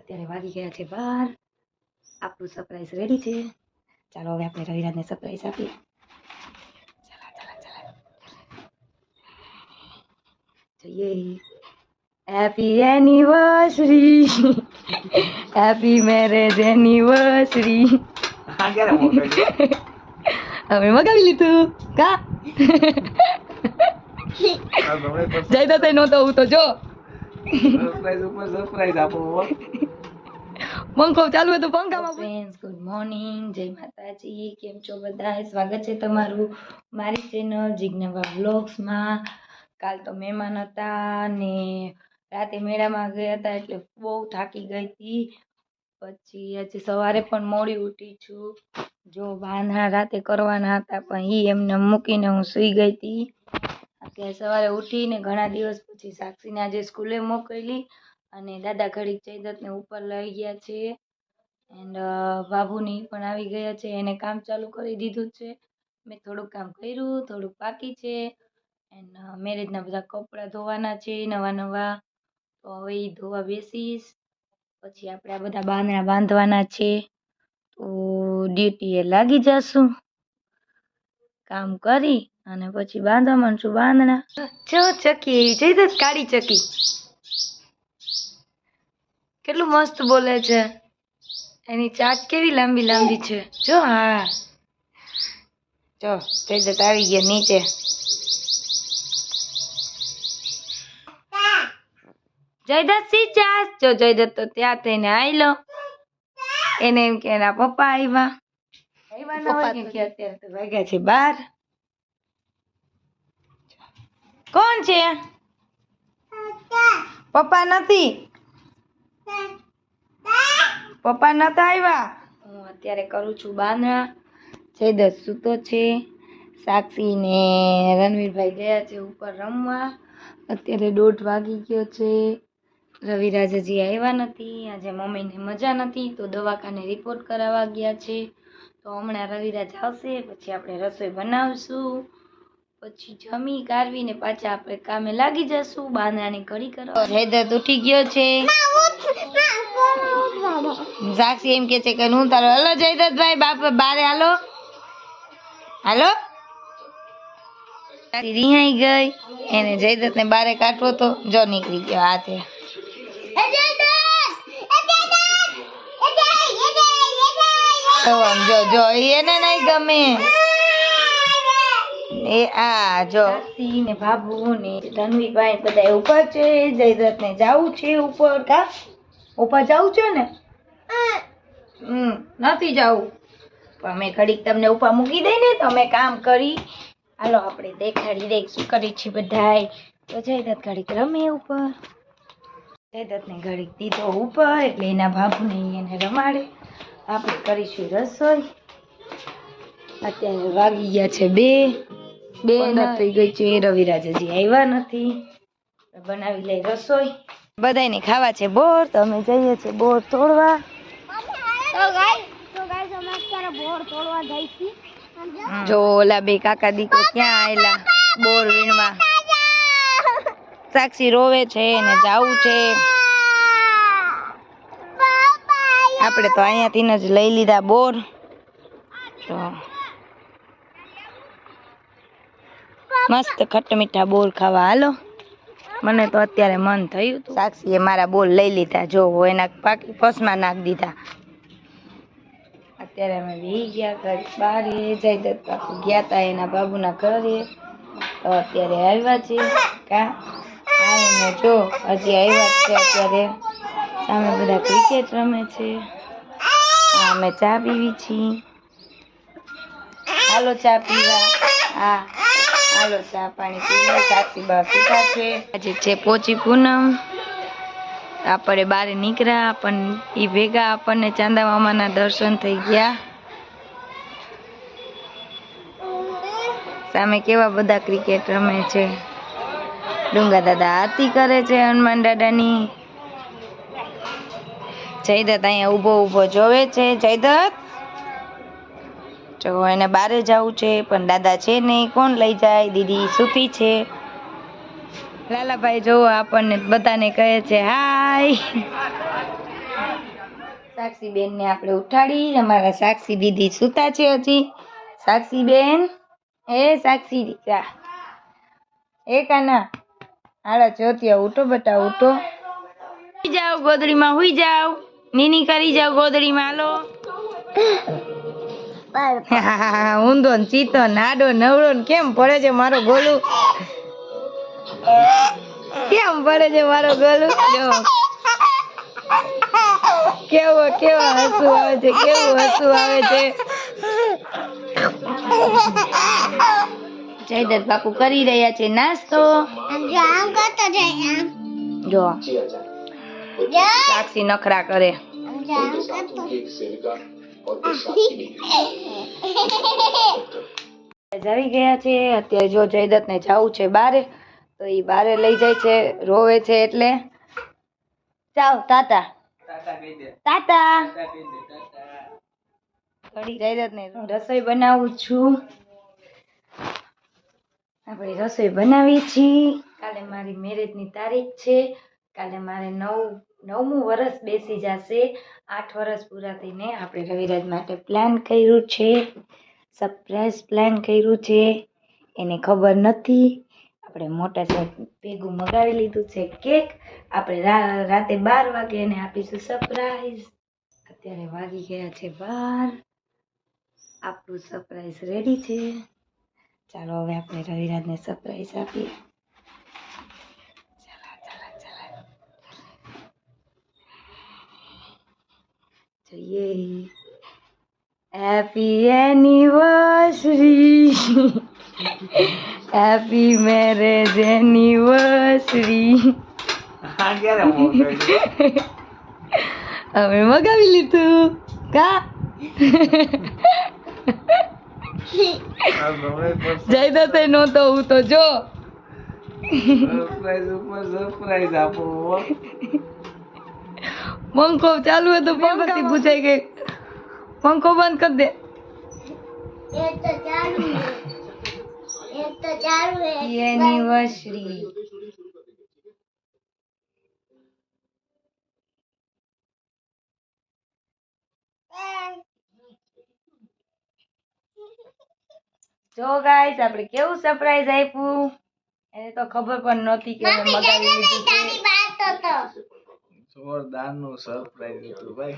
અત્યારે વાગી ગયા છે 12. આપણું સરપ્રાઈઝ રેડી છે. ચાલો હવે આપણે રવિરાજને સરપ્રાઈઝ આપીએ. જઈએ. Happy anniversary, happy marriage anniversary. હવે મગાવી લીધું કા જય દત્ત નહોતો હું તો જો સરપ્રાઈઝ આપો પંખો ચાલુ હતો પંખામાં. ફ્રેન્ડ્સ ગુડ મોર્નિંગ, જય માતાજી. કેમ છો બધા? સ્વાગત છે તમારું મારી ચેનલ જિજ્ઞાબા વ્લોગ્સમાં. કાલ તો મહેમાન હતા ને રાતે મેળામાં ગયા હતા એટલે બહુ થાકી ગઈ હતી. પછી આજે સવારે પણ મોડી ઉઠી છું. જો બાંધણા રાતે કરવાના હતા પણ એમને મૂકીને હું સૂઈ ગઈ હતી. અત્યારે સવારે ઉઠીને ઘણા દિવસ પછી સાક્ષીને આજે સ્કૂલે મોકલી અને દાદા ઘડીક જયદત્તને ઉપર લઈ ગયા છે એન્ડ બાબુની પણ આવી ગયા છે. એને કામ ચાલુ કરી દીધું છે. મેં થોડુંક કામ કર્યું, થોડુંક બાકી છે. એન્ડ મેરેજના બધા કપડાં ધોવાના છે નવા તો હવે એ ધોવા બેસીશ. પછી આપણે આ બધા બાંધણા બાંધવાના છે તો ડ્યુટીએ લાગી જશું. કામ કરી અને પછી બાંધવા માંડશું બાંધણા. જો ચકી એવી જયદત્ત કાળી ચકી કેટલું મસ્ત બોલે છે. એની ચાંચ કેવી લાંબી લાંબી છે જો. હા જો જયદત્ત આવી ગયા નીચે. જયદત્ત સી ચાંચ જો. જયદત્ત તો ત્યાં થઈને આયલો. એને એમ કે એના પપ્પા આવ્યા. અત્યારે તો વાગ્યા છે 12. કોણ છે? પપ્પા નથી. પપ્પા નતા આવ્યા. હું અત્યારે કરું છું બાંધણા. જયદત્ત સૂતો છે. સાક્ષી ને રણવીરભાઈ ગયા છે ઉપર રમવા. અત્યારે 1:30 વાગી ગયો છે. રવિરાજ હજી આવ્યા નથી. આજે મમ્મીને મજા નથી તો દવાખાને રિપોર્ટ કરાવવા ગયા છે. તો હમણાં રવિરાજ આવશે પછી આપણે રસોઈ બનાવશું. પછી જમી કારવીને પાછા આપણે કામે લાગી જશું. બાંધણાની ઘડી કરવા. જયદત્ત ઉઠી ગયો છે. સાક્ષી એમ કે છે કે હું તારો. હલો જયદત્તભાઈ બાપ બારે હાલો હાલો. રિહાઈ ગઈ. એને જયદત્તને બારે કાઢવો તો જો નીકળી ગયો હાથે. જો જો એને નહીં ગમે. એ આ જો ને બાબુ ને રણવીરભાઈ બધા ઉપર છે. જયદત્ત ને જાવું છે ઉપર. કા ઉપર જાવું છે ને? નથી જાવું પણ મેં ઘડીક તમને ઉપર મૂકી દઈ ને તો અમે કામ કરી. હાલો આપણે દેખાડી દઈ શું કરી છે બધાય. તો જયદત્ત ઘડીક રમે ઉપર. જયદત્ત ને ઘડીક દીધો ઉપર એટલે એના બાબુને એને રમાડે. આપણે કરીશું રસોઈ. અત્યારે વાગી ગયા છે 2 થઈ ગઈ છે. રવિરાજ હજી આવ્યા નથી. બનાવી લઈ રસોઈ. બધાને ખાવા છે બોર તો અમે જઈએ છીએ બોર તોડવા. જો ઓલા બે કાકા દીકરો ક્યાં આયેલા બોર વીણવા. સાક્ષી રોવે છે ને જાવું છે. આપણે તો અહીંયાથી જ લઈ લીધા બોર. જો મસ્ત ખટ્ટા મીઠા બોર ખાવા હાલો. મને તો અત્યારે મન થયું હતું. સાક્ષીએ મારા બોર લઈ લીધા. જો એના પાકી ફસમાં નાખી દીધા. અત્યારે અમે વી ગયા ઘર બારે. જયદત્ત બાપુ ગયા હતા એના બાબુના ઘરે તો અત્યારે આવ્યા છે. કા આવીને જો હજી આવ્યા છે. અત્યારે સામે બધા ક્રિકેટ રમે છે. અમે ચા પીવી છીએ. હાલો ચા પીવા. હા હાલો ચા પાણી પીવા. સાક્ષી બા પીતા છે. આજે છે પોચી પૂનમ. આપણે બારે નીકળ્યા પણ એ ભેગા આપણને ચાંદા મામાના દર્શન થઈ ગયા. સામે કેવા બધા ક્રિકેટ રમે છે. ડુંગા દાદા આરતી કરે છે હનુમાન દાદાની. જયદત્ત અહીંયા ઊભો જોવે છે. જયદત્ત જો એને બારે જવું છે પણ દાદા છે નહીં. કોણ લઈ જાય? દીદી સૂતી છે. લાલાભાઈ જો આપણને બધાને કહે છે હાય. સાક્ષી બેન ને આપણે ઉઠાડી. અમારા સાક્ષી દીદી સૂતા છે હજી. સાક્ષી બેન, એ સાક્ષી દીકરા, એ કાના હાડા ચોથિયા, ઉઠો બટા ઉઠો. હુઈ જાઓ ગોદડીમાં, હુઈ જાઓ. નીની કરી જાઓ ગોદડીમાં. હાલો ઊંધો ને ચીતો નાડો નવડો ને કેમ પડે છે મારો ગોલું, કેમ પડે છે મારો ગોલું. જો કેવો હસવું આવે છે, કેવું હસવું આવે છે. જયદત્ત બાપુ કરી રહ્યા છે નાસ્તો. જો સાક્ષી નખરા કરે. આવી ગયા છે અત્યારે. જો જયદત્ત ને જવું છે બારે, તો એ બારે લઈ જાય છે. રોવે છે એટલે જાઓ તાતા તાતા. ઘડી જયદત્ત ને રસોઈ બનાવું છું. આપણે રસોઈ બનાવી છીએ. કાલે મારી મેરેજની તારીખ છે. કાલે મારે નવમું વર્ષ બેસી જશે. 8 વર્ષ પૂરા થઈને આપણે રવિરાજ માટે પ્લાન કર્યું છે, સરપ્રાઈઝ પ્લાન કર્યું છે. એને ખબર નથી. આપણે મોટા સાહેબ ભેગું મગાવી લીધું છે કેક. આપણે રાતે 12 વાગે એને આપીશું સરપ્રાઈઝ. અત્યારે વાગી ગયા છે 12. આપણું સરપ્રાઈઝ રેડી છે. ચાલો હવે આપણે રવિરાજને સરપ્રાઈઝ આપીએ. જોઈએ. Happy anniversary, happy marriage anniversary. હવે મગાવી લીધું કા. જયદત્ત નહોતો હું તો જો સરપ્રાઈઝ આપો. પંખો ચાલુ હતો, પંખોથી પૂછાઈ ગઈ. પંખો બંધ કરી દે. એનિવર્સરી જો ગાઈસ આપણે કેવું સરપ્રાઈઝ આપ્યું. એને તો ખબર પણ નહોતી કે મેં મગાવી લીધું છે. જોરદાર નું સરપ્રાઈઝ હતું ભાઈ.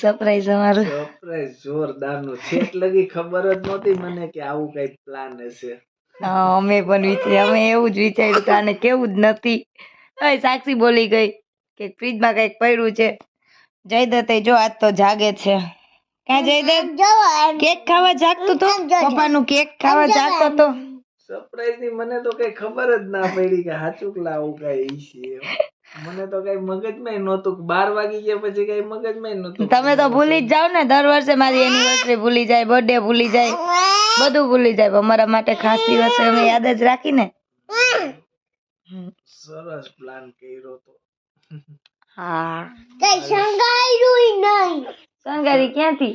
સરપ્રાઈઝ અમારું સરપ્રાઈઝ જોરદાર નું છે. લગી ખબર જ નહોતી મને કે આવું કઈ પ્લાન હશે. અમે પણ અમે એવું જ વિચાર્યું કે આને કેવું જ નથી. સાક્ષી બોલી ગઈ કે ફ્રીજમાં કઈક પડ્યું છે. જયદત્ત જો આજ તો જાગે છે. ક્યાં જયદત્ત કેક ખાવા જાગતો તો, પપ્પાનું કેક ખાવા જાગતો તો. સરપ્રાઈઝ ની મને તો કઈ ખબર જ ના પડી કે હાચુક લાવું કઈ છે. મને તો કઈ મગજમાં નહોતું. 12 વાગી ગયા પછી કઈ મગજમાં નહોતું. તમે તો ભૂલી જ જાવ ને, દર વર્ષે મારી એનિવર્સરી ભૂલી જાય, બર્થડે ભૂલી જાય, બધું ભૂલી જાય. અમારા માટે ખાસ દિવસે અમે યાદ જ રાખીને. સરસ પ્લાન કર્યો તો. હા કઈ શંગાર્યું નહીં. શંગારી ક્યાંથી?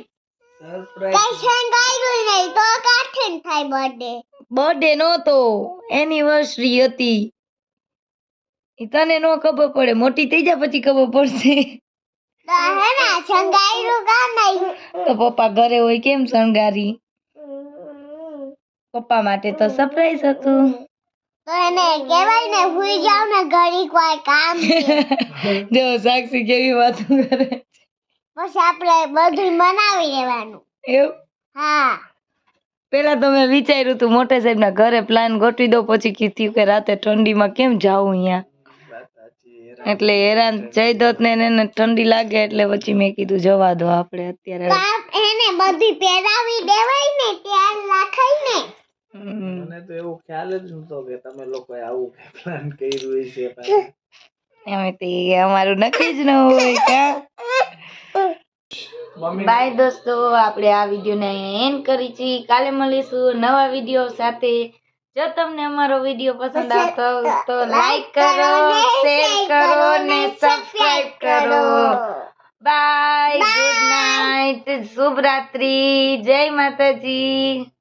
સરપ્રાઈઝ કઈ શંગાર્યું નહીં તો કાઠેન થાય બર્થડે. બર્થડે નહોતો, એનિવર્સરી હતી. તને નો ખબર પડે, મોટી થઈ જા પછી ખબર પડશે. તો પપ્પા ઘરે હોય કેમ શણગારી? પપ્પા માટે તો સરપ્રાઈઝ હતું. તો એને કહેવાય ને હુઈ જાવ ને ઘડી કોઈ કામ છે. જો સાક્ષી કેવી વાતો કરે. પછી આપણે બધું બનાવી લેવાનું. એવું? હા. પેલા તો મેં વિચાર્યું તું મોટા સાહેબ ના ઘરે પ્લાન ગોઠવી દો, પછી કીધું કે રાતે ઠંડીમાં કેમ જાવું અહીંયા. એટલે હેરાન જયદત્ત ને એને ઠંડી લાગે એટલે પછી મેં કીધું જવા દો આપણે અત્યારે. એને બધી પહેરાવી દેવાય ને ત્યાં લાખાય ને. મને તો એવું ખ્યાલ જ નતો કે તમે લોકોએ આવું પ્લાન કર્યું છે. એમે તો અમારું નક્કી જ ન હોય કા. બાય દોસ્તો, આપણે આ વિડીયોને એન્ડ કરી છીએ. કાલે મળીશું નવા વિડીયો સાથે. જો તમને અમારો વિડીયો પસંદ આવતો તો લાઈક કરો, શેર કરો ને સબસ્ક્રાઇબ કરો. બાય, ગુડ નાઇટ, શુભ રાત્રિ, જય માતાજી.